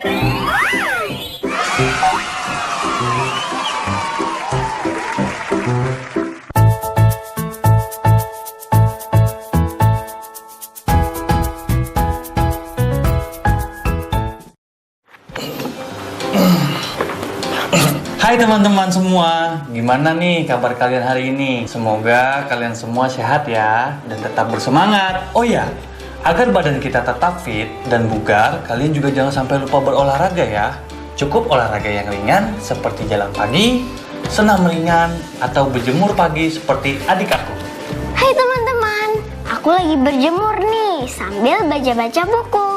Hai teman-teman semua, gimana nih kabar kalian hari ini? Semoga kalian semua sehat ya dan tetap bersemangat. Oh ya, agar badan kita tetap fit dan bugar, kalian juga jangan sampai lupa berolahraga ya. Cukup olahraga yang ringan seperti jalan pagi, senam ringan, atau berjemur pagi seperti adik aku. Hai teman-teman, aku lagi berjemur nih sambil baca-baca buku.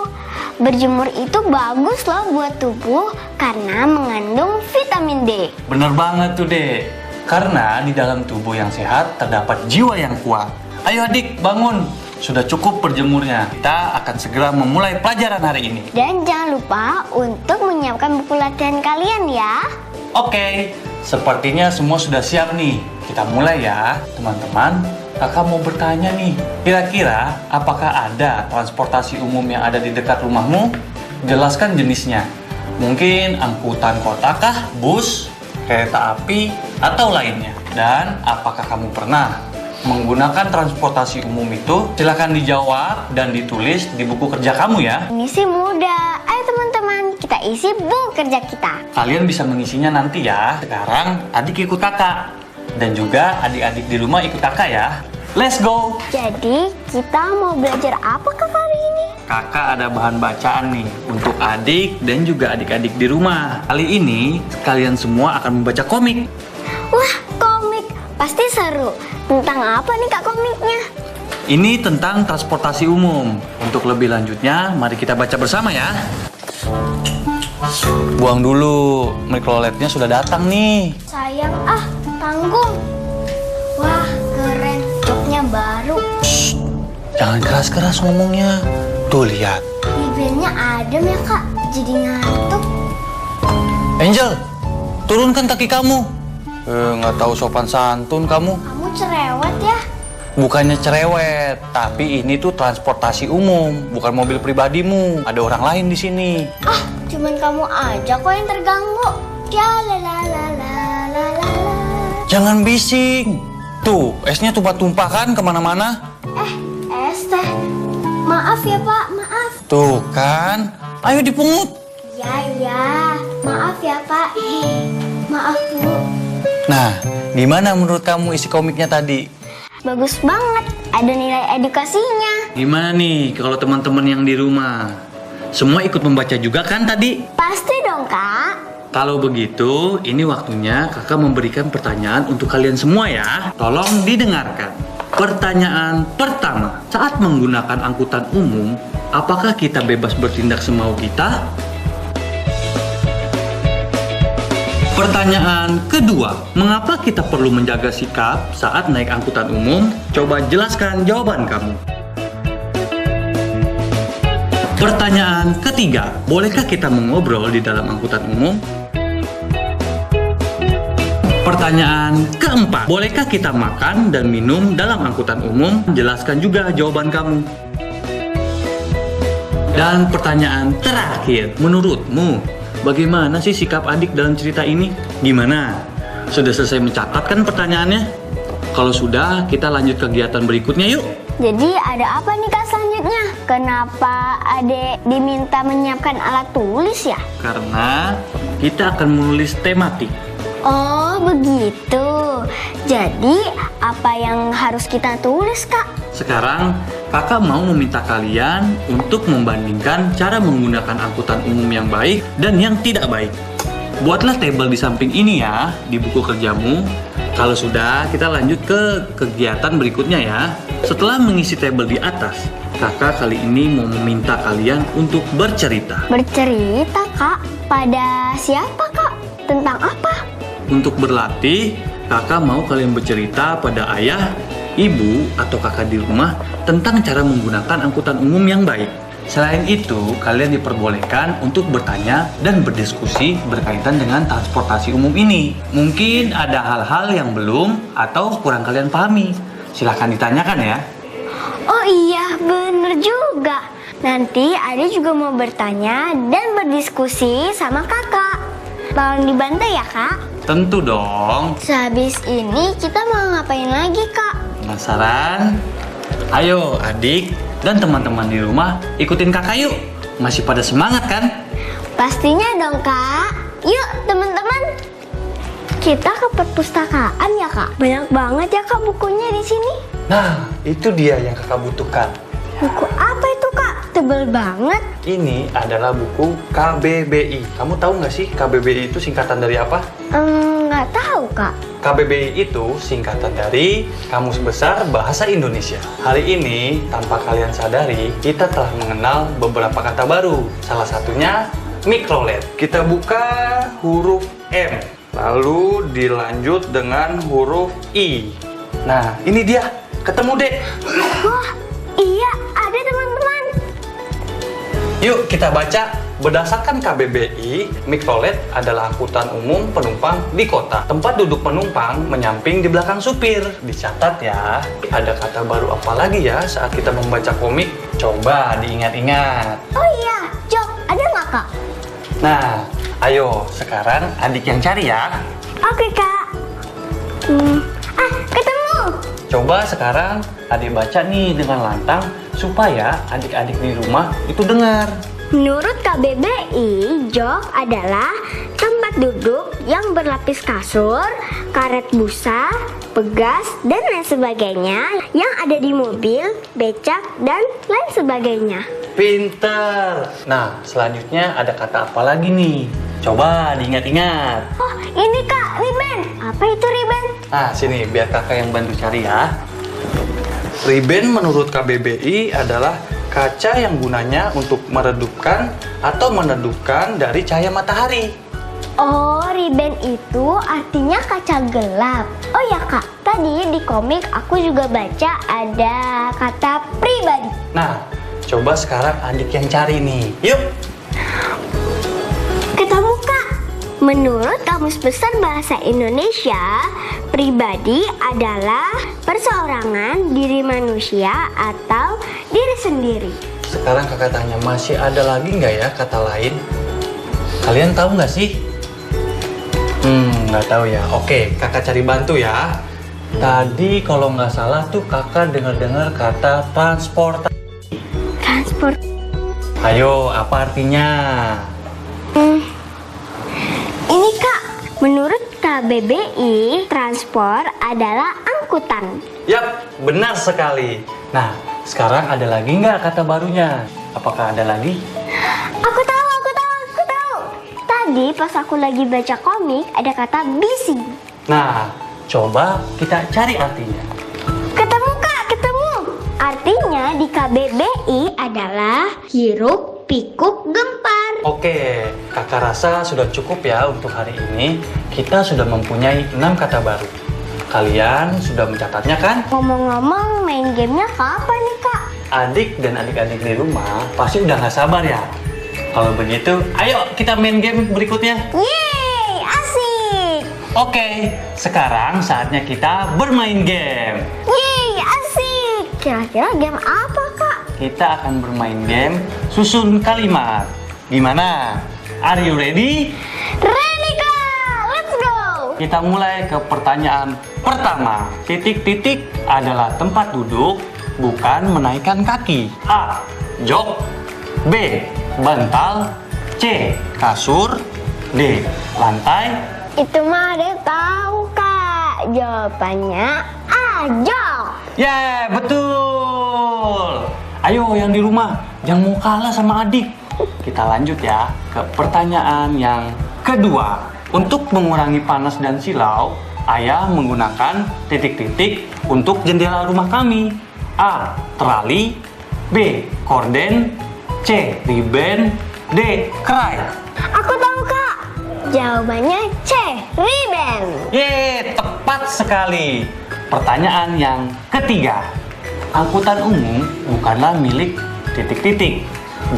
Berjemur itu bagus loh buat tubuh karena mengandung vitamin D. Bener banget tuh Dek, karena di dalam tubuh yang sehat terdapat jiwa yang kuat. Ayo adik, bangun. Sudah cukup berjemurnya. Kita akan segera memulai pelajaran hari ini. Dan jangan lupa untuk menyiapkan buku latihan kalian ya. Oke, sepertinya semua sudah siap nih. Kita mulai ya, teman-teman. Kakak mau bertanya nih, kira-kira apakah ada transportasi umum yang ada di dekat rumahmu? Jelaskan jenisnya. Mungkin angkutan kota kah, bus, kereta api, atau lainnya. Dan apakah kamu pernah menggunakan transportasi umum itu? Silahkan dijawab dan ditulis di buku kerja kamu ya. Ini sih mudah. Ayo teman-teman, kita isi buku kerja kita. Kalian bisa mengisinya nanti ya. Sekarang adik ikut kakak. Dan juga adik-adik di rumah ikut kakak ya. Let's go! Jadi, kita mau belajar apa kak hari ini? Kakak ada bahan bacaan nih untuk adik dan juga adik-adik di rumah. Kali ini kalian semua akan membaca komik. Wah, komik. Pasti seru. Tentang apa nih kak komiknya? Ini tentang transportasi umum. Untuk lebih lanjutnya, mari kita baca bersama ya. Buang dulu, mikrolednya sudah datang nih. Sayang tanggung. Wah, keren. Joknya baru. Shh, jangan keras-keras ngomongnya. Tuh lihat. Bibirnya adem ya kak. Jadi ngantuk. Angel, turunkan kaki kamu. Nggak tahu sopan santun kamu. Kamu cerewet ya? Bukannya cerewet, tapi ini tuh transportasi umum, bukan mobil pribadimu. Ada orang lain di sini. Cuman kamu aja kok yang terganggu. Ya la la la la la la la. Jangan bising. Tuh, esnya tumpah-tumpah kan kemana-mana. Es teh. Maaf ya pak, maaf. Tuh kan, ayo dipungut. Ya. Maaf ya pak. Maaf bu. Nah, gimana menurut kamu isi komiknya tadi? Bagus banget, ada nilai edukasinya. Gimana nih kalau teman-teman yang di rumah? Semua ikut membaca juga kan tadi? Pasti dong kak. Kalau begitu, ini waktunya kakak memberikan pertanyaan untuk kalian semua ya. Tolong didengarkan. Pertanyaan pertama, saat menggunakan angkutan umum, apakah kita bebas bertindak semau kita? Pertanyaan kedua, mengapa kita perlu menjaga sikap saat naik angkutan umum? Coba jelaskan jawaban kamu. Pertanyaan ketiga, bolehkah kita mengobrol di dalam angkutan umum? Pertanyaan keempat, bolehkah kita makan dan minum dalam angkutan umum? Jelaskan juga jawaban kamu. Dan pertanyaan terakhir, menurutmu bagaimana sih sikap adik dalam cerita ini? Gimana? Sudah selesai mencatat kan pertanyaannya? Kalau sudah, kita lanjut kegiatan berikutnya yuk. Jadi ada apa nih kak selanjutnya? Kenapa adek diminta menyiapkan alat tulis ya? Karena kita akan menulis tematik. Oh begitu. Jadi apa yang harus kita tulis kak? Sekarang kakak mau meminta kalian untuk membandingkan cara menggunakan angkutan umum yang baik dan yang tidak baik. Buatlah tabel di samping ini ya, di buku kerjamu. Kalau sudah, kita lanjut ke kegiatan berikutnya ya. Setelah mengisi tabel di atas, kakak kali ini mau meminta kalian untuk bercerita. Bercerita kak? Pada siapa kak? Tentang apa? Untuk berlatih, kakak mau kalian bercerita pada ayah, ibu, atau kakak di rumah tentang cara menggunakan angkutan umum yang baik. Selain itu, kalian diperbolehkan untuk bertanya dan berdiskusi berkaitan dengan transportasi umum ini. Mungkin ada hal-hal yang belum atau kurang kalian pahami. Silahkan ditanyakan ya. Oh iya, bener juga. Nanti Ade juga mau bertanya dan berdiskusi sama kakak. Tolong dibantu ya kak. Tentu dong. Sehabis ini kita mau ngapain lagi kak? Penasaran? Ayo adik dan teman-teman di rumah ikutin kakak yuk. Masih pada semangat kan? Pastinya dong kak. Yuk teman-teman. Kita ke perpustakaan ya kak. Banyak banget ya kak bukunya di sini. Nah, itu dia yang kakak butuhkan. Buku apa itu kak? Tebel banget. Ini adalah buku KBBI. Kamu tahu nggak sih KBBI itu singkatan dari apa? Nggak tahu kak. KBBI itu singkatan dari Kamus Besar Bahasa Indonesia. Hari ini, tanpa kalian sadari, kita telah mengenal beberapa kata baru. Salah satunya mikrolet. Kita buka huruf M, lalu dilanjut dengan huruf I. Nah, ini dia. Ketemu deh. Wah, iya ada teman-teman. Yuk kita baca. Berdasarkan KBBI, mikrolet adalah angkutan umum penumpang di kota. Tempat duduk penumpang menyamping di belakang supir. Dicatat ya. Ada kata baru apa lagi ya saat kita membaca komik? Coba diingat-ingat. Oh iya, Jok, ada nggak kak? Nah, ayo sekarang adik yang cari ya. Oke kak. Ketemu. Coba sekarang adik baca nih dengan lantang supaya adik-adik di rumah itu dengar. Menurut KBBI, jok adalah tempat duduk yang berlapis kasur, karet busa, pegas, dan lain sebagainya yang ada di mobil, becak, dan lain sebagainya. Pinter. Nah, selanjutnya ada kata apa lagi nih? Coba diingat-ingat. Oh, ini kak, riben. Apa itu riben? Nah, sini biar kakak yang bantu cari ya. Riben menurut KBBI adalah kaca yang gunanya untuk meredupkan atau menedupkan dari cahaya matahari. Oh, riben itu artinya kaca gelap. Oh ya kak, tadi di komik aku juga baca ada kata pribadi. Nah, coba sekarang adik yang cari nih. Yuk. Ketemu kak. Menurut Kamus Besar Bahasa Indonesia, pribadi adalah perseorangan diri manusia atau diri sendiri. Sekarang kakak tanya, masih ada lagi nggak ya kata lain? Kalian tahu nggak sih? Nggak tahu ya. Oke, kakak cari bantu ya. Tadi kalau nggak salah tuh kakak dengar-dengar kata transportasi. Transport. Ayo, apa artinya? Ini kak, menurut KBBI, transport adalah angkutan. Yap, benar sekali. Nah, sekarang ada lagi nggak kata barunya? Apakah ada lagi? Aku tahu. Tadi pas aku lagi baca komik, ada kata bising. Nah, coba kita cari artinya. Ketemu kak, ketemu. Artinya di KBBI adalah hiruk pikuk gempar. Oke, kakak rasa sudah cukup ya untuk hari ini. Kita sudah mempunyai 6 kata baru. Kalian sudah mencatatnya kan? Ngomong-ngomong, main gamenya kapan nih kak? Adik dan adik-adik di rumah pasti udah nggak sabar ya. Kalau begitu, ayo kita main game berikutnya. Yeay, asik. Oke, sekarang saatnya kita bermain game. Yeay, asik. Kira-kira game apa kak? Kita akan bermain game susun kalimat. Gimana? Are you ready? Ready kak, let's go. Kita mulai ke pertanyaan pertama. Titik-titik adalah tempat duduk, bukan menaikkan kaki. A. Jok. B. Bantal. C. Kasur. D. Lantai. Itu mah ada tahu kak. Jawabannya A. Jok. Ya, betul. Ayo yang di rumah, jangan mau kalah sama adik. Kita lanjut ya ke pertanyaan yang kedua. Untuk mengurangi panas dan silau, ayah menggunakan titik-titik untuk jendela rumah kami. A. Terali. B. Korden. C. Riben. D. Kerai. Aku tahu kak. Jawabannya C. Riben. Yeay, tepat sekali. Pertanyaan yang ketiga. Angkutan umum bukanlah milik titik-titik.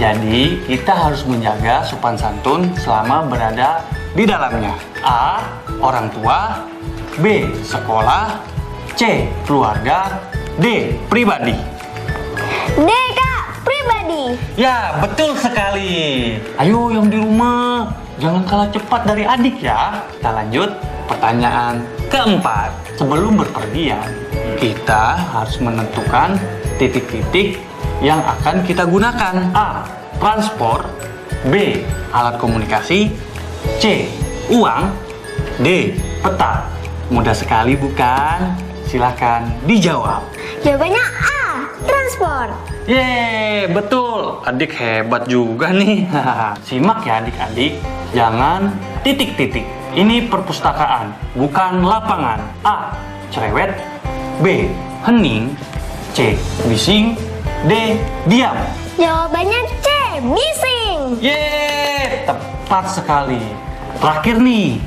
Jadi, kita harus menjaga sopan santun selama berada di dalamnya. A. Orang tua. B. Sekolah. C. Keluarga. D. Pribadi. D kak, pribadi. tadi. Ya, betul sekali. Ayo yang di rumah, jangan kalah cepat dari adik ya. Kita lanjut pertanyaan keempat. Sebelum berpergian, kita harus menentukan titik-titik yang akan kita gunakan. A. Transport. B. Alat komunikasi. C. Uang. D. Peta. Mudah sekali bukan? Silahkan dijawab. Jawabannya A. Transport. Yeay, betul. Adik hebat juga nih. Simak ya adik-adik. Jangan titik-titik. Ini perpustakaan, bukan lapangan. A. Cerewet. B. Hening. C. Bising. D. Diam. Jawabannya C. Bising. Yeay, tepat sekali. Terakhir nih,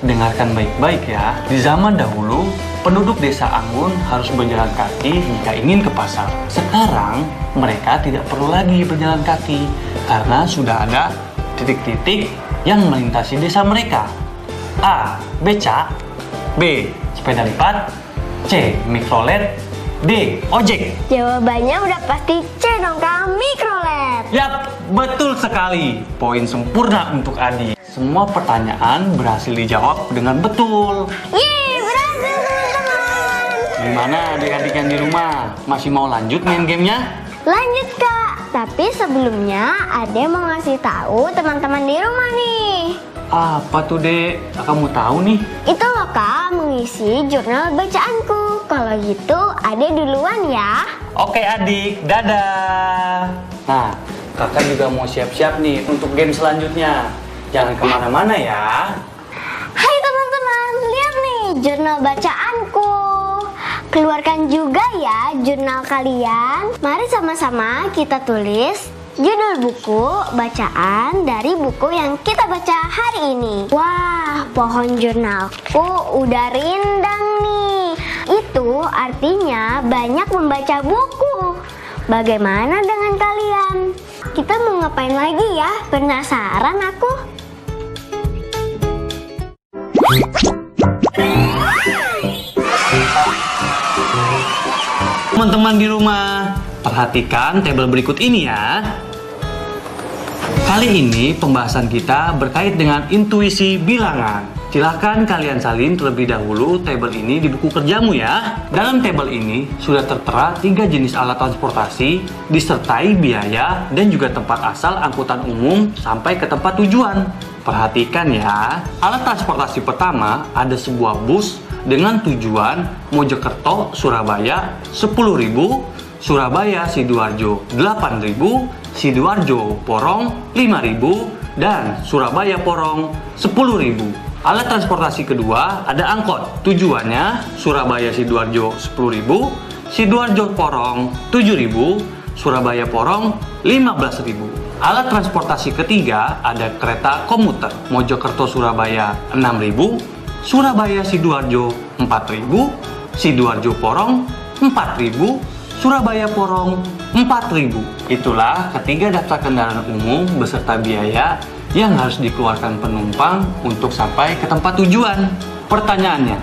dengarkan baik-baik ya. Di zaman dahulu, penduduk desa Anggun harus berjalan kaki jika ingin ke pasar. Sekarang, mereka tidak perlu lagi berjalan kaki karena sudah ada titik-titik yang melintasi desa mereka. A. Becak. B. Sepeda lipat. C. Mikrolet. D. Ojek. Jawabannya udah pasti C dong Kak, mikrolet. Yap, betul sekali. Poin sempurna untuk Adi. Semua pertanyaan berhasil dijawab dengan betul. Yeay, berhasil teman-teman. Gimana adik-adik yang di rumah? Masih mau lanjut main gamenya? Lanjut Kak, tapi sebelumnya Ade mau ngasih tahu teman-teman di rumah nih. Apa tuh, Dek? Kamu tahu nih? Itu loh Kak, mengisi jurnal bacaanku. Kalau gitu Ade duluan ya. Oke adik, dadah. Nah, kakak juga mau siap-siap nih untuk game selanjutnya. Jangan kemana-mana ya. Hai teman-teman, lihat nih jurnal bacaanku. Keluarkan juga ya jurnal kalian. Mari sama-sama kita tulis judul buku bacaan dari buku yang kita baca hari ini. Wah, pohon jurnalku udah rindang nih. Itu artinya banyak membaca buku. Bagaimana dengan kalian? Kita mau ngapain lagi ya? Penasaran aku. Teman-teman di rumah, perhatikan tabel berikut ini ya. Kali ini pembahasan kita berkait dengan intuisi bilangan. Silahkan kalian salin terlebih dahulu tabel ini di buku kerjamu ya. Dalam tabel ini sudah tertera 3 jenis alat transportasi disertai biaya dan juga tempat asal angkutan umum sampai ke tempat tujuan. Perhatikan ya, alat transportasi pertama ada sebuah bus dengan tujuan Mojokerto, Surabaya 10.000, Surabaya Sidoarjo 8.000, Sidoarjo Porong 5.000, dan Surabaya Porong 10.000. Alat transportasi kedua ada angkot. Tujuannya Surabaya Sidoarjo 10.000, Sidoarjo Porong 7.000, Surabaya Porong 15.000. Alat transportasi ketiga ada kereta komuter. Mojokerto Surabaya 6.000, Surabaya Sidoarjo 4.000, Sidoarjo Porong 4.000, Surabaya Porong 4.000. Itulah ketiga daftar kendaraan umum beserta biaya yang harus dikeluarkan penumpang untuk sampai ke tempat tujuan. Pertanyaannya,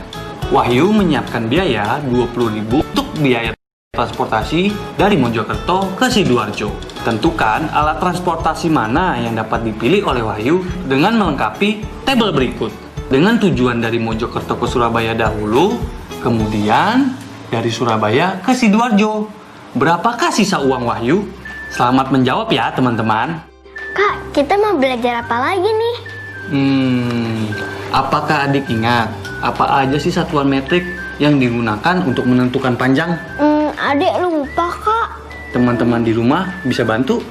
Wahyu menyiapkan biaya 20.000 untuk biaya transportasi dari Mojokerto ke Sidoarjo. Tentukan alat transportasi mana yang dapat dipilih oleh Wahyu dengan melengkapi tabel berikut. Dengan tujuan dari Mojokerto ke Surabaya dahulu, kemudian dari Surabaya ke Sidoarjo. Berapakah sisa uang Wahyu? Selamat menjawab ya teman-teman. Kak, kita mau belajar apa lagi nih? Apakah adik ingat apa aja sih satuan metrik yang digunakan untuk menentukan panjang? Adik lupa Kak. Teman-teman di rumah bisa bantu?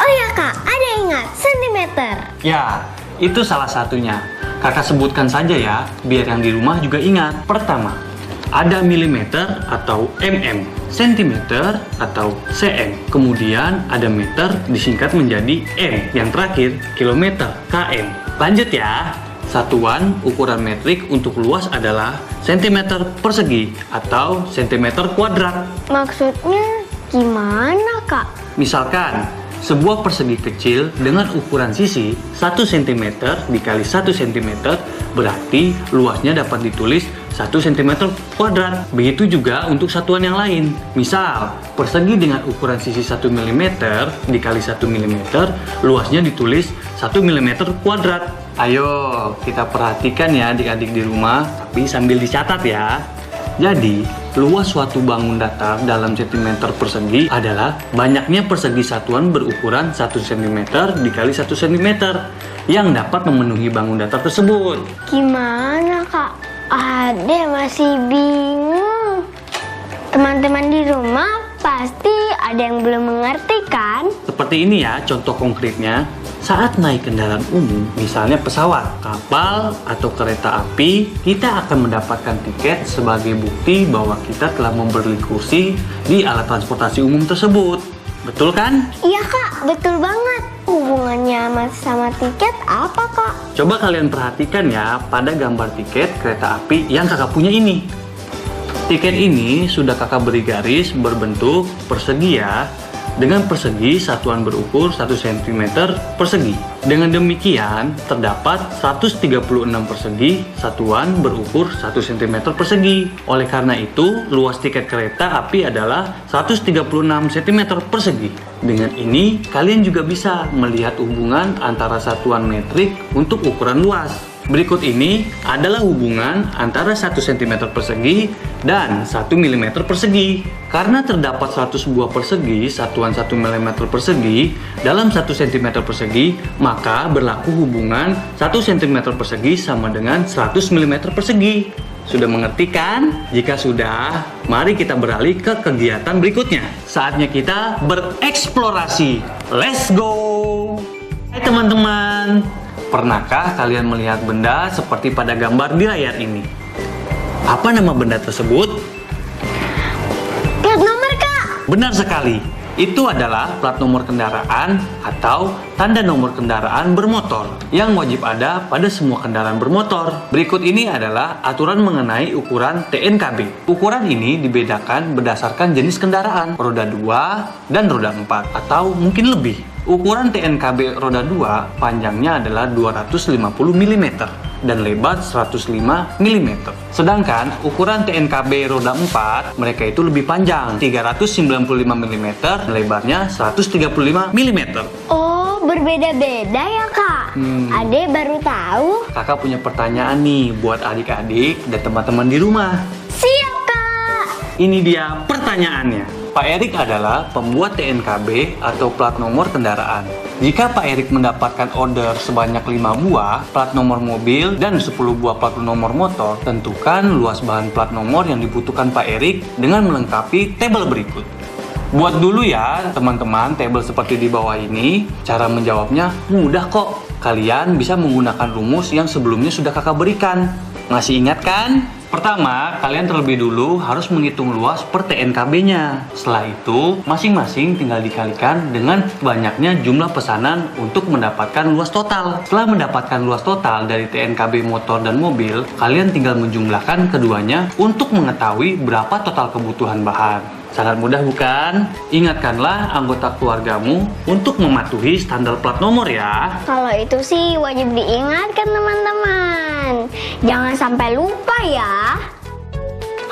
Oh ya Kak, ada ingat sentimeter. Ya, itu salah satunya. Kakak sebutkan saja ya, biar yang di rumah juga ingat. Pertama, ada milimeter atau mm, sentimeter atau cm. Kemudian ada meter disingkat menjadi m. Yang terakhir, kilometer, km. Lanjut ya. Satuan ukuran metrik untuk luas adalah sentimeter persegi atau sentimeter kuadrat. Maksudnya gimana Kak? Misalkan, sebuah persegi kecil dengan ukuran sisi 1 cm dikali 1 cm berarti luasnya dapat ditulis 1 cm kuadrat. Begitu juga untuk satuan yang lain. Misal, persegi dengan ukuran sisi 1 mm dikali 1 mm luasnya ditulis 1 mm kuadrat. Ayo, kita perhatikan ya adik-adik di rumah, tapi sambil dicatat ya. Jadi, luas suatu bangun datar dalam centimeter persegi adalah banyaknya persegi satuan berukuran 1 cm dikali 1 cm yang dapat memenuhi bangun datar tersebut. Gimana Kak? Ade masih bingung. Teman-teman di rumah pasti ada yang belum mengerti kan? Seperti ini ya contoh konkretnya. Saat naik kendaraan umum, misalnya pesawat, kapal, atau kereta api, kita akan mendapatkan tiket sebagai bukti bahwa kita telah membeli kursi di alat transportasi umum tersebut. Betul kan? Iya Kak, betul banget. Hubungannya sama tiket apa Kak? Coba kalian perhatikan ya pada gambar tiket kereta api yang kakak punya ini. Tiket ini sudah kakak beri garis berbentuk persegi ya. Dengan persegi satuan berukur 1 cm persegi. Dengan demikian, terdapat 136 persegi satuan berukur 1 cm persegi. Oleh karena itu, luas tiket kereta api adalah 136 cm persegi. Dengan ini, kalian juga bisa melihat hubungan antara satuan metrik untuk ukuran luas. Berikut ini adalah hubungan antara 1 cm persegi dan 1 mm persegi. Karena terdapat 100 buah persegi satuan 1 mm persegi dalam 1 cm persegi, maka berlaku hubungan 1 cm persegi sama dengan 100 mm persegi. Sudah mengerti kan? Jika sudah, mari kita beralih ke kegiatan berikutnya. Saatnya kita bereksplorasi. Let's go! Hai teman-teman, pernahkah kalian melihat benda seperti pada gambar di layar ini? Apa nama benda tersebut? Plat nomor Kak! Benar sekali, itu adalah plat nomor kendaraan atau tanda nomor kendaraan bermotor yang wajib ada pada semua kendaraan bermotor. Berikut ini adalah aturan mengenai ukuran TNKB. Ukuran ini dibedakan berdasarkan jenis kendaraan, roda 2 dan roda 4 atau mungkin lebih. Ukuran TNKB roda 2 panjangnya adalah 250 mm dan lebar 105 mm. Sedangkan ukuran TNKB roda 4 mereka itu lebih panjang, 395 mm, lebarnya 135 mm. Oh, berbeda-beda ya Kak? Ade baru tahu. Kakak punya pertanyaan nih buat adik-adik dan teman-teman di rumah. Siap Kak! Ini dia pertanyaannya. Pak Erik adalah pembuat TNKB atau plat nomor kendaraan. Jika Pak Erik mendapatkan order sebanyak 5 buah plat nomor mobil dan 10 buah plat nomor motor, tentukan luas bahan plat nomor yang dibutuhkan Pak Erik dengan melengkapi tabel berikut. Buat dulu ya teman-teman tabel seperti di bawah ini. Cara menjawabnya mudah kok. Kalian bisa menggunakan rumus yang sebelumnya sudah kakak berikan. Masih ingat kan? Pertama, kalian terlebih dulu harus menghitung luas per TNKB-nya. Setelah itu, masing-masing tinggal dikalikan dengan banyaknya jumlah pesanan untuk mendapatkan luas total. Setelah mendapatkan luas total dari TNKB motor dan mobil, kalian tinggal menjumlahkan keduanya untuk mengetahui berapa total kebutuhan bahan. Sangat mudah bukan? Ingatkanlah anggota keluargamu untuk mematuhi standar plat nomor ya. Kalau itu sih wajib diingatkan teman-teman. Jangan sampai lupa ya.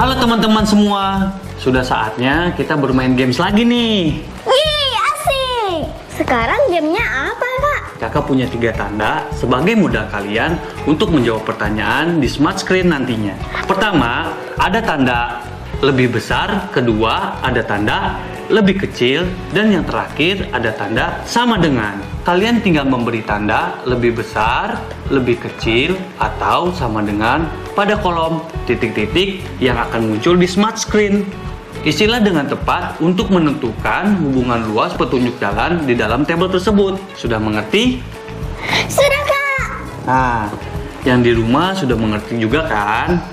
Halo teman-teman semua, sudah saatnya kita bermain games lagi nih. Wih, asik! Sekarang gamenya apa Kak? Kakak punya 3 tanda sebagai modal kalian untuk menjawab pertanyaan di smart screen nantinya. Pertama, ada tanda lebih besar, kedua ada tanda lebih kecil, dan yang terakhir ada tanda sama dengan. Kalian tinggal memberi tanda lebih besar, lebih kecil, atau sama dengan pada kolom titik-titik yang akan muncul di smart screen. Isilah dengan tepat untuk menentukan hubungan luas petunjuk jalan di dalam tabel tersebut. Sudah mengerti? Sudah Kak! Nah, yang di rumah sudah mengerti juga kan?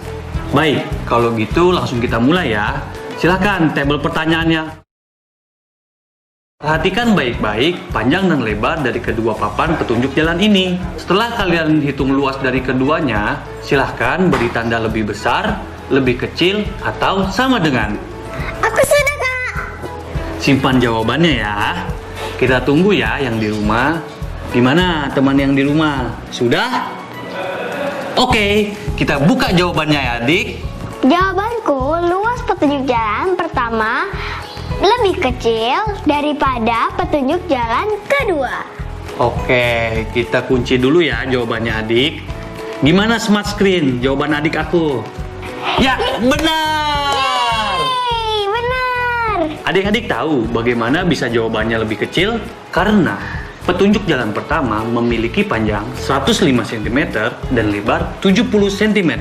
Baik, kalau gitu langsung kita mulai ya. Silahkan tabel pertanyaannya. Perhatikan baik-baik panjang dan lebar dari kedua papan petunjuk jalan ini. Setelah kalian hitung luas dari keduanya, silahkan beri tanda lebih besar, lebih kecil, atau sama dengan. Aku sudah Kak! Simpan jawabannya ya. Kita tunggu ya yang di rumah. Gimana teman yang di rumah? Sudah? Oke, kita buka jawabannya ya adik. Jawabanku, luas petunjuk jalan pertama lebih kecil daripada petunjuk jalan kedua. Oke, kita kunci dulu ya jawabannya adik. Gimana smart screen? Jawaban adik aku. Ya, benar. Yeay, benar. Adik-adik tahu bagaimana bisa jawabannya lebih kecil? Karena petunjuk jalan pertama memiliki panjang 105 cm dan lebar 70 cm.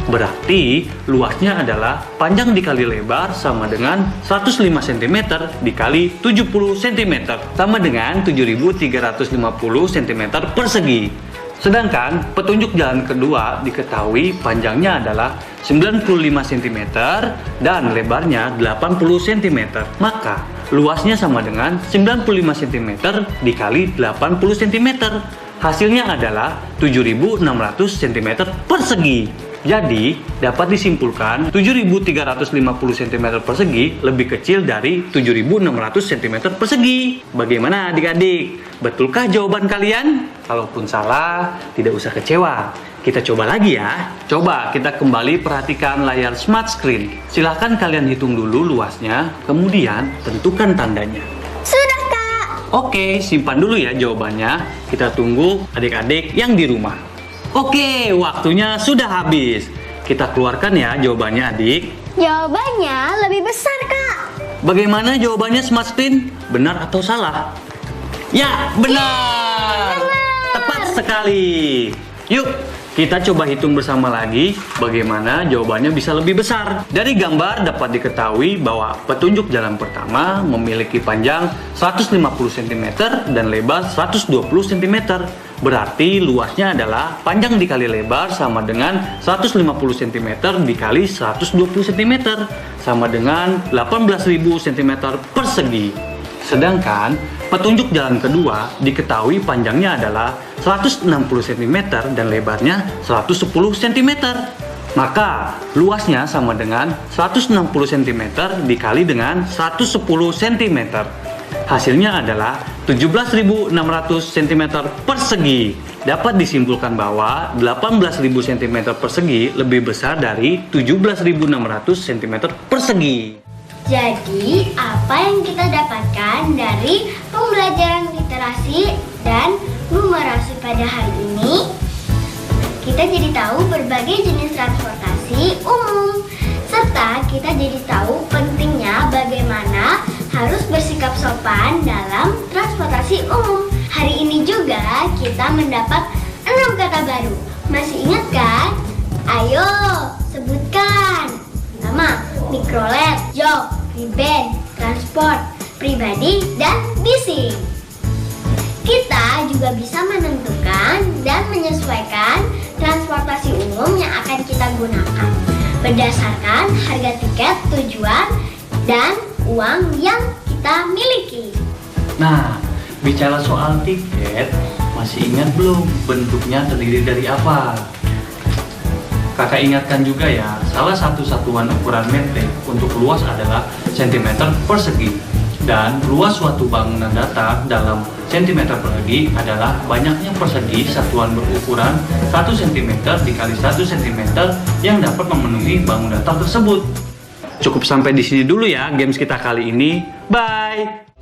Berarti luasnya adalah panjang dikali lebar sama dengan 105 cm dikali 70 cm sama dengan 7.350 cm persegi. Sedangkan petunjuk jalan kedua diketahui panjangnya adalah 95 cm dan lebarnya 80 cm. Maka luasnya sama dengan 95 cm dikali 80 cm. Hasilnya adalah 7.600 cm persegi. Jadi, dapat disimpulkan 7.350 cm persegi lebih kecil dari 7.600 cm persegi. Bagaimana adik-adik? Betulkah jawaban kalian? Kalaupun salah, tidak usah kecewa. Kita coba lagi ya. Coba kita kembali perhatikan layar smart screen. Silahkan kalian hitung dulu luasnya, kemudian tentukan tandanya. Sudah, Kak. Oke, simpan dulu ya jawabannya. Kita tunggu adik-adik yang di rumah. Oke, waktunya sudah habis. Kita keluarkan ya jawabannya adik. Jawabannya lebih besar, Kak. Bagaimana jawabannya smart screen? Benar atau salah? Ya, benar. Tepat sekali. Yuk, kita coba hitung bersama lagi bagaimana jawabannya bisa lebih besar. Dari gambar dapat diketahui bahwa petunjuk jalan pertama memiliki panjang 150 cm dan lebar 120 cm. Berarti luasnya adalah panjang dikali lebar sama dengan 150 cm dikali 120 cm sama dengan 18.000 cm persegi. Sedangkan petunjuk jalan kedua diketahui panjangnya adalah 160 cm dan lebarnya 110 cm. Maka luasnya sama dengan 160 cm dikali dengan 110 cm. Hasilnya adalah 17.600 cm persegi. Dapat disimpulkan bahwa 18.000 cm persegi lebih besar dari 17.600 cm persegi. Jadi, apa yang kita dapatkan dari pembelajaran literasi dan numerasi pada hari ini? Kita jadi tahu berbagai jenis transportasi umum, serta kita jadi tahu pentingnya bagaimana harus bersikap sopan dalam transportasi umum. Hari ini juga kita mendapat 6 kata baru. Masih ingat kan? Ayo, sebutkan. Pertama, mikrolet, jok, riben, transport, pribadi, dan bising. Kita juga bisa menentukan dan menyesuaikan transportasi umum yang akan kita gunakan berdasarkan harga tiket tujuan dan uang yang kita miliki. Nah, bicara soal tiket, masih ingat belum bentuknya terdiri dari apa? Kakak ingatkan juga ya, salah satu satuan ukuran metrik untuk luas adalah cm persegi. Dan luas suatu bangunan datar dalam cm persegi adalah banyaknya persegi satuan berukuran 1 cm dikali 1 cm yang dapat memenuhi bangunan datar tersebut. Cukup sampai di sini dulu ya games kita kali ini. Bye!